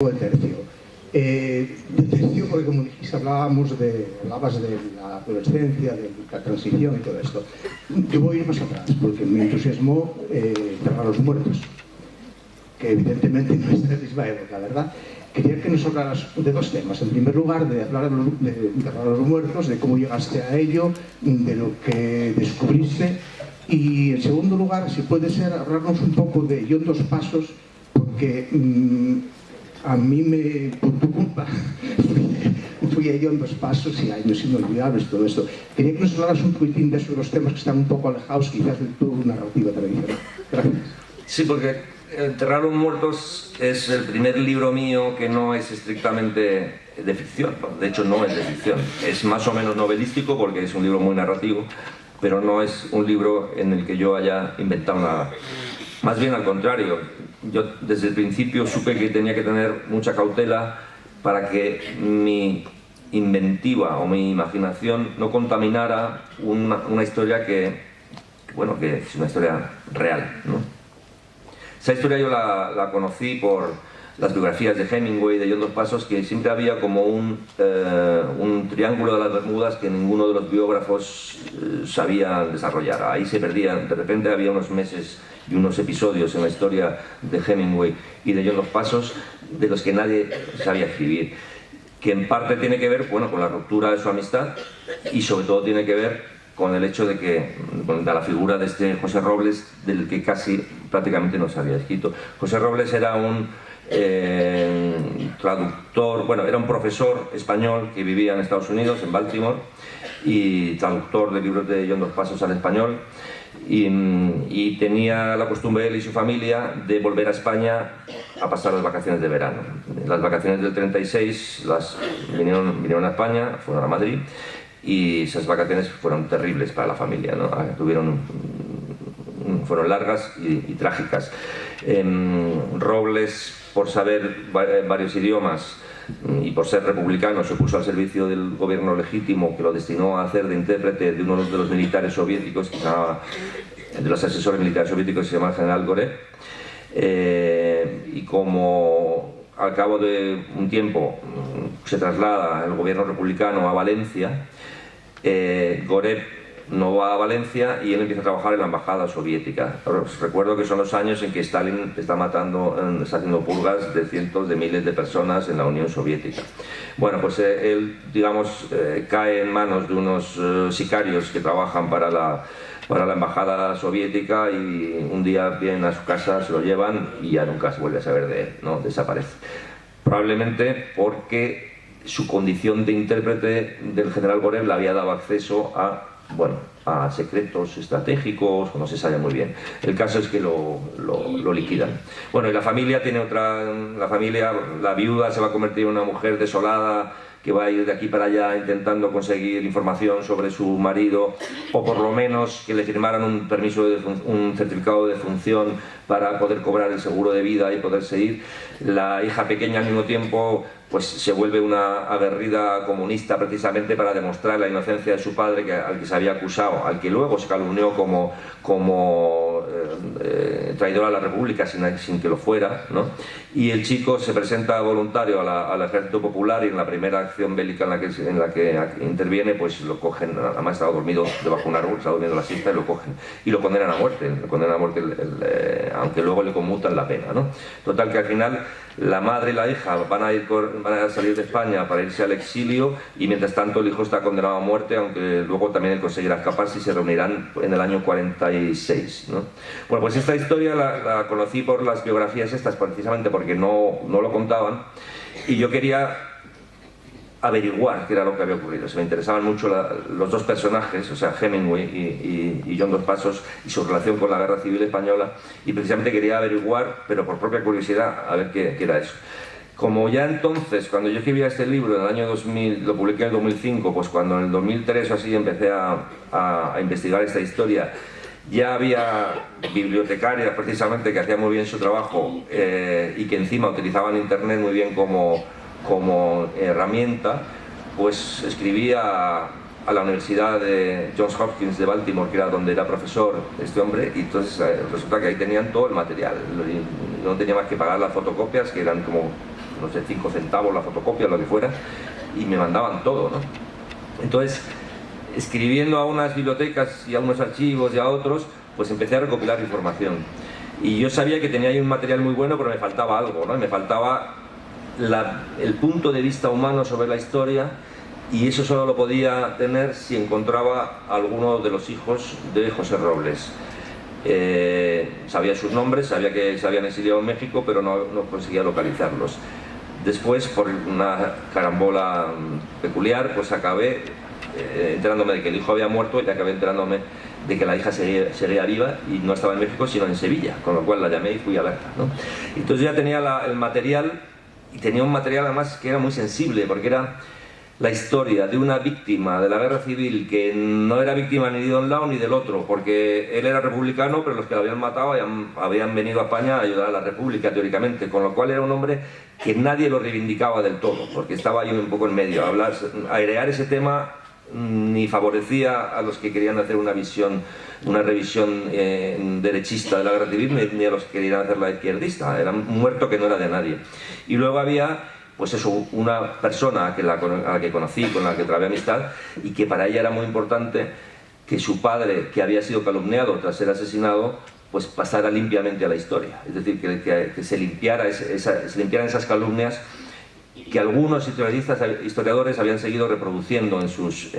de tercio. De tercio porque, como dijiste, hablabas de la adolescencia, de la transición y todo esto. Yo voy a ir más atrás porque me entusiasmó Enterrar a los muertos, que evidentemente no es de la misma época, ¿verdad? Quería que nos hablaras de dos temas. En primer lugar, de hablar de Enterrar a los muertos, de cómo llegaste a ello, de lo que descubriste. Y en segundo lugar, si puede ser, hablarnos un poco de Yo en dos pasos, porque a mí, por tu culpa, fui a Yo en dos pasos y años inolvidables, todo esto. Quería que nos hablaras un poquitín de esos dos temas que están un poco alejados quizás de tu narrativa tradicional. Gracias. Sí, porque Enterrar a los muertos es el primer libro mío que no es estrictamente de ficción. De hecho, no es de ficción. Es más o menos novelístico porque es un libro muy narrativo, pero no es un libro en el que yo haya inventado nada. Más bien al contrario, yo desde el principio supe que tenía que tener mucha cautela para que mi inventiva o mi imaginación no contaminara una historia que es una historia real, ¿no? Esa historia yo la conocí por las biografías de Hemingway, de Yo en dos pasos, que siempre había como un triángulo de las Bermudas que ninguno de los biógrafos sabía desarrollar. Ahí se perdían, de repente había unos meses y unos episodios en la historia de Hemingway y de Yo en dos pasos de los que nadie sabía escribir, que en parte tiene que ver, bueno, con la ruptura de su amistad y sobre todo tiene que ver con el hecho de que, con la figura de este José Robles, del que casi prácticamente no se había escrito. José Robles era un traductor, bueno, era un profesor español que vivía en Estados Unidos, en Baltimore, y traductor de libros de Yo en dos pasos al español, y tenía la costumbre él y su familia de volver a España a pasar las vacaciones de verano. Las vacaciones del 36 vinieron a España, fueron a Madrid, y esas vacaciones fueron terribles para la familia, ¿no? Fueron largas y trágicas. Robles, por saber varios idiomas y por ser republicano, se puso al servicio del gobierno legítimo, que lo destinó a hacer de intérprete de uno de los militares soviéticos, de los asesores militares soviéticos, que se llama el general Gorev, y como al cabo de un tiempo se traslada el gobierno republicano a Valencia, Gorev no va a Valencia y él empieza a trabajar en la embajada soviética. Os recuerdo que son los años en que Stalin está haciendo purgas de cientos de miles de personas en la Unión Soviética. Bueno, pues él, digamos, cae en manos de unos sicarios que trabajan para la embajada soviética, y un día vienen a su casa, se lo llevan y ya nunca se vuelve a saber de él, ¿no? Desaparece. Probablemente porque su condición de intérprete del general Gorev le había dado acceso a secretos estratégicos, o no se sabe muy bien. El caso es que lo liquidan. Bueno, y la familia tiene la viuda se va a convertir en una mujer desolada, que va a ir de aquí para allá intentando conseguir información sobre su marido, o por lo menos que le firmaran un certificado de defunción para poder cobrar el seguro de vida y poderse ir. La hija pequeña al mismo tiempo pues se vuelve una aguerrida comunista, precisamente para demostrar la inocencia de su padre, al que se había acusado, al que luego se calumnió como traidor a la República sin que lo fuera, ¿no? Y el chico se presenta voluntario al Ejército Popular, y en la primera acción bélica en la que interviene, pues lo cogen. Además estaba dormido debajo de un árbol, estaba durmiendo la siesta, y lo cogen y lo condenan a muerte, aunque luego le conmutan la pena, ¿no? Total, que al final la madre y la hija van a salir de España para irse al exilio, y mientras tanto el hijo está condenado a muerte, aunque luego también él conseguirá escaparse, y se reunirán en el año 46, ¿no? Bueno, pues esta historia la conocí por las biografías estas, precisamente porque no lo contaban, y yo quería averiguar qué era lo que había ocurrido. Se me interesaban mucho los dos personajes, o sea, Hemingway y Yo en dos pasos, y su relación con la Guerra Civil Española, y precisamente quería averiguar, pero por propia curiosidad, a ver qué era eso. Como ya entonces, cuando yo escribía este libro en el año 2000, lo publiqué en el 2005, pues cuando en el 2003 o así empecé a investigar esta historia, ya había bibliotecarias precisamente que hacían muy bien su trabajo, y que encima utilizaban internet muy bien como herramienta, pues escribí a la Universidad de Johns Hopkins de Baltimore, que era donde era profesor este hombre, y entonces resulta que ahí tenían todo el material. No tenía más que pagar las fotocopias, que eran como no sé, 5 centavos la fotocopia, lo que fuera, y me mandaban todo, ¿no? Entonces, escribiendo a unas bibliotecas y a unos archivos y a otros, pues empecé a recopilar información. Y yo sabía que tenía ahí un material muy bueno, pero me faltaba algo, ¿no? Me faltaba el punto de vista humano sobre la historia, y eso solo lo podía tener si encontraba a alguno de los hijos de José Robles. Sabía sus nombres, sabía que se habían exiliado en México, pero no conseguía localizarlos. Después, por una carambola peculiar, pues acabé enterándome de que el hijo había muerto, y acabé enterándome de que la hija seguía viva y no estaba en México sino en Sevilla, con lo cual la llamé y fui a verla, ¿no? Entonces ya tenía el material, y tenía un material además que era muy sensible, porque era la historia de una víctima de la guerra civil que no era víctima ni de un lado ni del otro, porque él era republicano, pero los que lo habían matado habían venido a España a ayudar a la República teóricamente, con lo cual era un hombre que nadie lo reivindicaba del todo, porque estaba ahí un poco en medio. Airear ese tema ni favorecía a los que querían hacer una revisión derechista de la guerra civil, ni a los que querían hacerla izquierdista. Era un muerto que no era de nadie. Y luego había, pues eso, una persona a la que conocí, con la que trabé amistad, y que para ella era muy importante que su padre, que había sido calumniado tras ser asesinado, pues pasara limpiamente a la historia. Es decir, que se limpiaran esas calumnias que algunos historiadores habían seguido reproduciendo en sus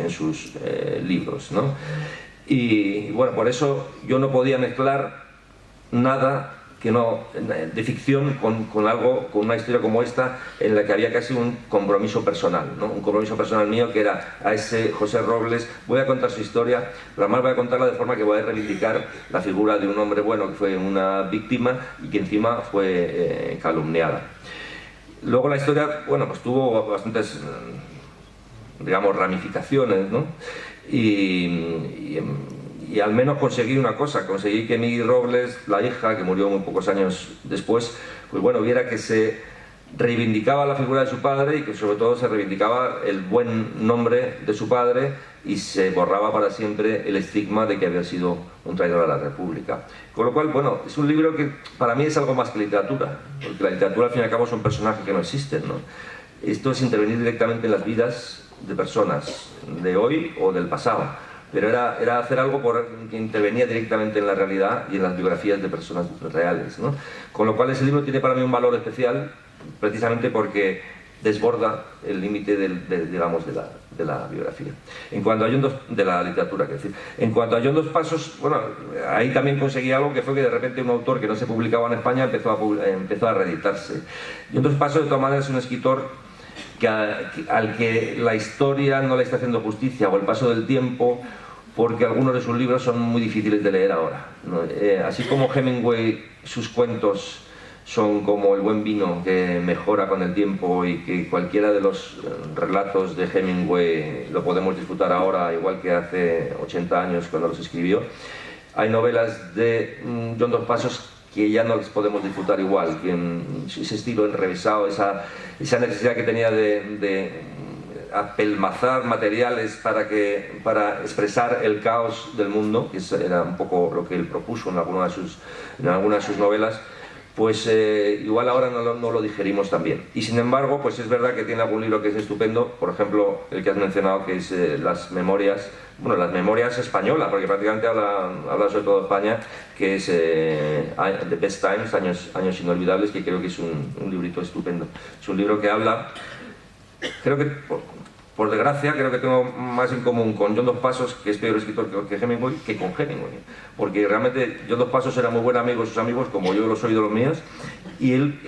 libros, ¿no? Y bueno, por eso yo no podía mezclar nada de ficción con una historia como esta, en la que había casi un compromiso personal, ¿no? Un compromiso personal mío, que era a ese José Robles. Voy a contar su historia, pero además voy a contarla de forma que voy a reivindicar la figura de un hombre bueno que fue una víctima y que encima fue calumniada. Luego la historia, bueno, pues tuvo bastantes, digamos, ramificaciones, ¿no? Y al menos conseguí una cosa, conseguí que Migui Robles, la hija, que murió muy pocos años después, pues bueno, viera que se reivindicaba la figura de su padre, y que sobre todo se reivindicaba el buen nombre de su padre, y se borraba para siempre el estigma de que había sido un traidor a la República. Con lo cual, bueno, es un libro que para mí es algo más que literatura, porque la literatura al fin y al cabo son personajes que no existen, ¿no? Esto es intervenir directamente en las vidas de personas, de hoy o del pasado, pero era hacer algo que intervenía directamente en la realidad y en las biografías de personas reales, ¿no? Con lo cual ese libro tiene para mí un valor especial, precisamente porque desborda el límite digamos, de la biografía. En cuanto a de la literatura, quiero decir. En cuanto a John Dos Passos, bueno, ahí también conseguí algo, que fue que de repente un autor que no se publicaba en España empezó a reeditarse. John Dos Passos, de todas maneras, es un escritor al que la historia no le está haciendo justicia, o el paso del tiempo, porque algunos de sus libros son muy difíciles de leer ahora, ¿no? Así como Hemingway, sus cuentos son como el buen vino que mejora con el tiempo, y que cualquiera de los relatos de Hemingway lo podemos disfrutar ahora igual que hace 80 años cuando los escribió. Hay novelas de John Dos Passos que ya no las podemos disfrutar igual, que ese estilo enrevesado, esa necesidad que tenía de apelmazar materiales para expresar el caos del mundo, que era un poco lo que él propuso en algunas de sus novelas, pues igual ahora no lo digerimos tan bien. Y sin embargo, pues es verdad que tiene algún libro que es estupendo, por ejemplo, el que has mencionado, que es Las Memorias, bueno, Las Memorias españolas, porque prácticamente habla sobre todo de España, que es The Best Times, años inolvidables, que creo que es un librito estupendo. Es un libro que habla, creo que, por desgracia, creo que tengo más en común con John Dos Passos, que es peor escritor que Hemingway, que con Hemingway. Porque realmente John Dos Passos era muy buen amigo de sus amigos, como yo lo soy de los míos, y él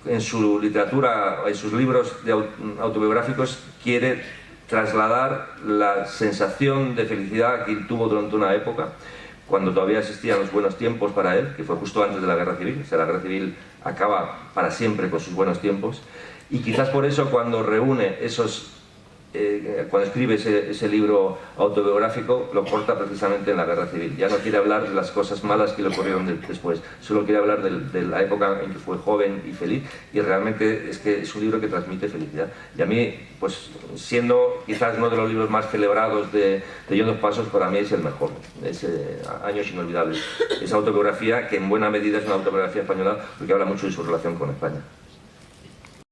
en su literatura, en sus libros autobiográficos, quiere trasladar la sensación de felicidad que él tuvo durante una época, cuando todavía existían los buenos tiempos para él, que fue justo antes de la Guerra Civil. O sea, la Guerra Civil acaba para siempre con sus buenos tiempos, y quizás por eso cuando reúne cuando escribe ese libro autobiográfico, lo corta precisamente en la Guerra Civil. Ya no quiere hablar de las cosas malas que le ocurrieron después, solo quiere hablar de la época en que fue joven y feliz, y realmente es que es un libro que transmite felicidad. Y a mí, pues siendo quizás uno de los libros más celebrados de John Dos Passos, para mí es el mejor, es Años Inolvidables. Esa autobiografía, que en buena medida es una autobiografía española, porque habla mucho de su relación con España.